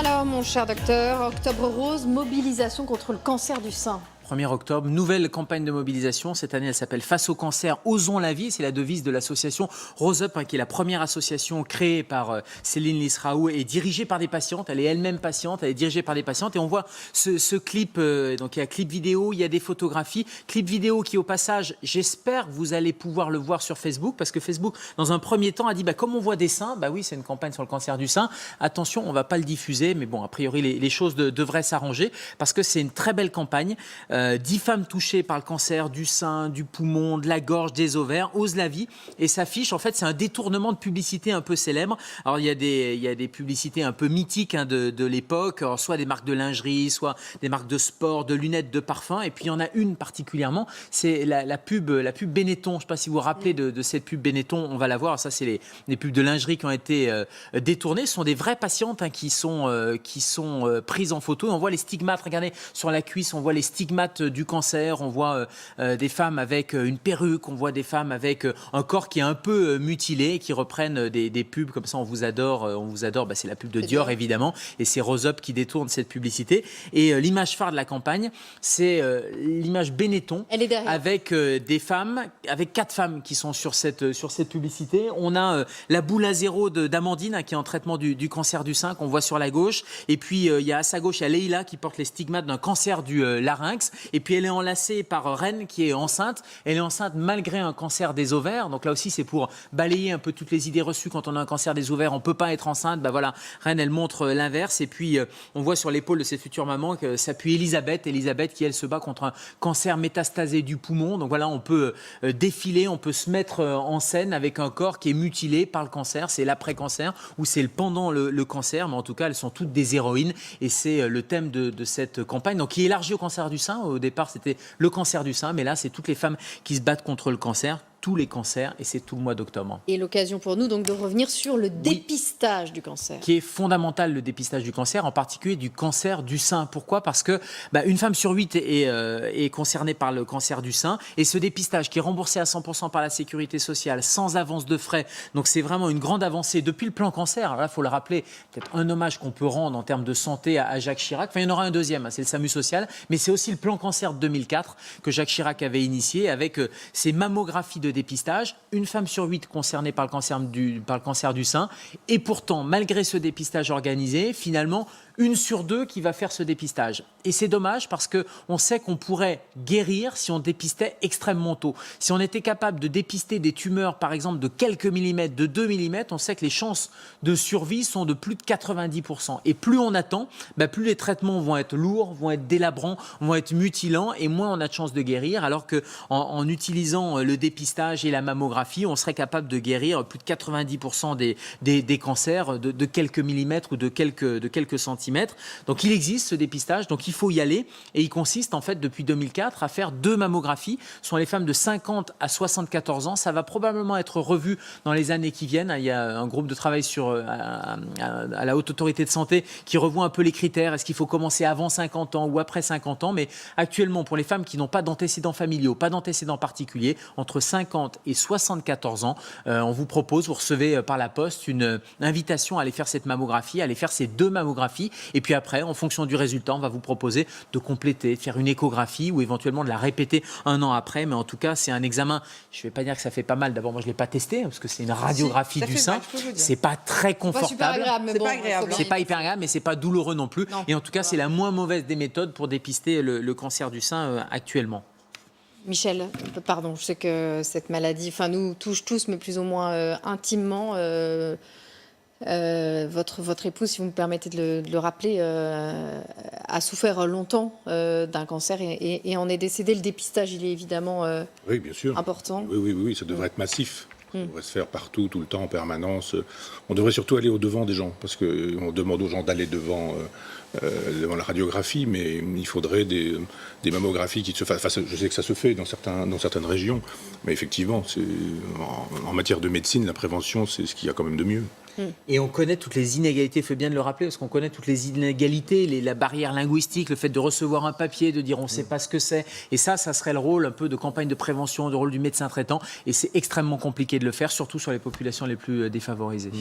Alors, mon cher docteur, Octobre Rose, mobilisation contre le cancer du sein. 1er octobre, nouvelle campagne de mobilisation. Cette année, elle s'appelle Face au cancer, osons la vie. C'est la devise de l'association Rose Up, qui est la première association créée par Céline Lisraou et dirigée par des patientes. Elle est elle-même patiente, elle est dirigée par des patientes. Et on voit ce clip, donc il y a clip vidéo, il y a des photographies. Clip vidéo qui, au passage, j'espère que vous allez pouvoir le voir sur Facebook, parce que Facebook, dans un premier temps, a dit, comme on voit des seins, oui, c'est une campagne sur le cancer du sein. Attention, on ne va pas le diffuser, mais bon, a priori, les choses devraient s'arranger, parce que c'est une très belle campagne. 10 femmes touchées par le cancer du sein, du poumon, de la gorge, des ovaires, osent la vie, et s'affiche. En fait, c'est un détournement de publicité un peu célèbre. Alors, il y a des publicités un peu mythiques de l'époque, soit des marques de lingerie, soit des marques de sport, de lunettes, de parfums. Et puis, il y en a une particulièrement, c'est la pub Benetton. Je ne sais pas si vous vous rappelez de cette pub Benetton, on va la voir. Ça, c'est les pubs de lingerie qui ont été détournées. Ce sont des vraies patientes qui sont prises en photo. Et on voit les stigmates, regardez, sur la cuisse, on voit les stigmates du cancer, on voit des femmes avec une perruque, on voit des femmes avec un corps qui est un peu mutilé, qui reprennent des pubs comme ça. On vous adore, c'est la pub de Dior évidemment, et c'est Rose Up qui détourne cette publicité. Et l'image phare de la campagne, c'est l'image Benetton. Elle est derrière. Avec des femmes, avec 4 femmes qui sont sur cette publicité. On a la boule à zéro d'Amandine, qui est en traitement du cancer du sein, qu'on voit sur la gauche. Et puis il y a à sa gauche, il y a Leïla qui porte les stigmates d'un cancer du larynx. Et puis elle est enlacée par Reine qui est enceinte. Elle est enceinte malgré un cancer des ovaires. Donc là aussi, c'est pour balayer un peu toutes les idées reçues. Quand on a un cancer des ovaires, on ne peut pas être enceinte. Voilà, Reine, elle montre l'inverse. Et puis on voit sur l'épaule de cette future maman que s'appuie Elisabeth. Elisabeth qui, elle, se bat contre un cancer métastasé du poumon. Donc voilà, on peut défiler, on peut se mettre en scène avec un corps qui est mutilé par le cancer. C'est l'après-cancer ou c'est le pendant le cancer. Mais en tout cas, elles sont toutes des héroïnes. Et c'est le thème de cette campagne, donc qui est élargi au cancer du sein. Au départ, c'était le cancer du sein, mais là, c'est toutes les femmes qui se battent contre le cancer, tous les cancers, et c'est tout le mois d'octobre. Et l'occasion pour nous donc de revenir sur le dépistage du cancer. Qui est fondamental, le dépistage du cancer, en particulier du cancer du sein. Pourquoi ? Parce que une femme sur 8 est concernée par le cancer du sein, et ce dépistage qui est remboursé à 100% par la sécurité sociale, sans avance de frais, donc c'est vraiment une grande avancée depuis le plan cancer. Alors là, il faut le rappeler, peut-être un hommage qu'on peut rendre en termes de santé à Jacques Chirac. Enfin, il y en aura un deuxième, c'est le SAMU social, mais c'est aussi le plan cancer de 2004 que Jacques Chirac avait initié, avec ces mammographies de dépistage. Une femme sur 8 concernée par le cancer du sein, et pourtant, malgré ce dépistage organisé, finalement, 1 sur 2 qui va faire ce dépistage. Et c'est dommage parce qu'on sait qu'on pourrait guérir si on dépistait extrêmement tôt. Si on était capable de dépister des tumeurs, par exemple, de quelques millimètres, de 2 millimètres, on sait que les chances de survie sont de plus de 90%. Et plus on attend, plus les traitements vont être lourds, vont être délabrants, vont être mutilants, et moins on a de chances de guérir. Alors qu'en utilisant le dépistage et la mammographie, on serait capable de guérir plus de 90% des cancers de quelques millimètres ou de quelques centimètres. Donc il existe ce dépistage, donc il faut y aller, et il consiste en fait depuis 2004 à faire 2 mammographies. Ce sont les femmes de 50 à 74 ans. Ça va probablement être revu dans les années qui viennent. Il y a un groupe de travail à la Haute Autorité de Santé qui revoit un peu les critères. Est-ce qu'il faut commencer avant 50 ans ou après 50 ans? Mais actuellement, pour les femmes qui n'ont pas d'antécédents familiaux, pas d'antécédents particuliers, entre 50 et 74 ans, on vous propose, vous recevez par la poste une invitation à aller faire cette mammographie, à aller faire ces 2 mammographies. Et puis après, en fonction du résultat, on va vous proposer de compléter, de faire une échographie ou éventuellement de la répéter 1 an après. Mais en tout cas, c'est un examen, je ne vais pas dire que ça fait pas mal. D'abord, moi, je ne l'ai pas testé parce que c'est une radiographie du sein. C'est pas très confortable. C'est pas super agréable, mais bon, c'est pas hyper agréable, mais c'est pas douloureux non plus. Non, et en tout cas, c'est la moins mauvaise des méthodes pour dépister le cancer du sein actuellement. Michel, pardon, je sais que cette maladie nous touche tous, mais plus ou moins intimement. Votre épouse, si vous me permettez de le rappeler, a souffert longtemps d'un cancer et en est décédée. Le dépistage, il est évidemment oui, bien sûr. important. Oui, ça devrait être massif. Ça devrait se faire partout, tout le temps, en permanence. On devrait surtout aller au-devant des gens, parce qu'on demande aux gens d'aller devant la radiographie, mais il faudrait des mammographies qui se fassent. Enfin, je sais que ça se fait dans certaines régions, mais effectivement, en matière de médecine, la prévention, c'est ce qu'il y a quand même de mieux. Et on connaît toutes les inégalités, il faut bien de le rappeler, parce qu'on connaît toutes les inégalités, la barrière linguistique, le fait de recevoir un papier, de dire on ne sait pas ce que c'est. Et ça serait le rôle un peu de campagne de prévention, le rôle du médecin traitant. Et c'est extrêmement compliqué de le faire, surtout sur les populations les plus défavorisées.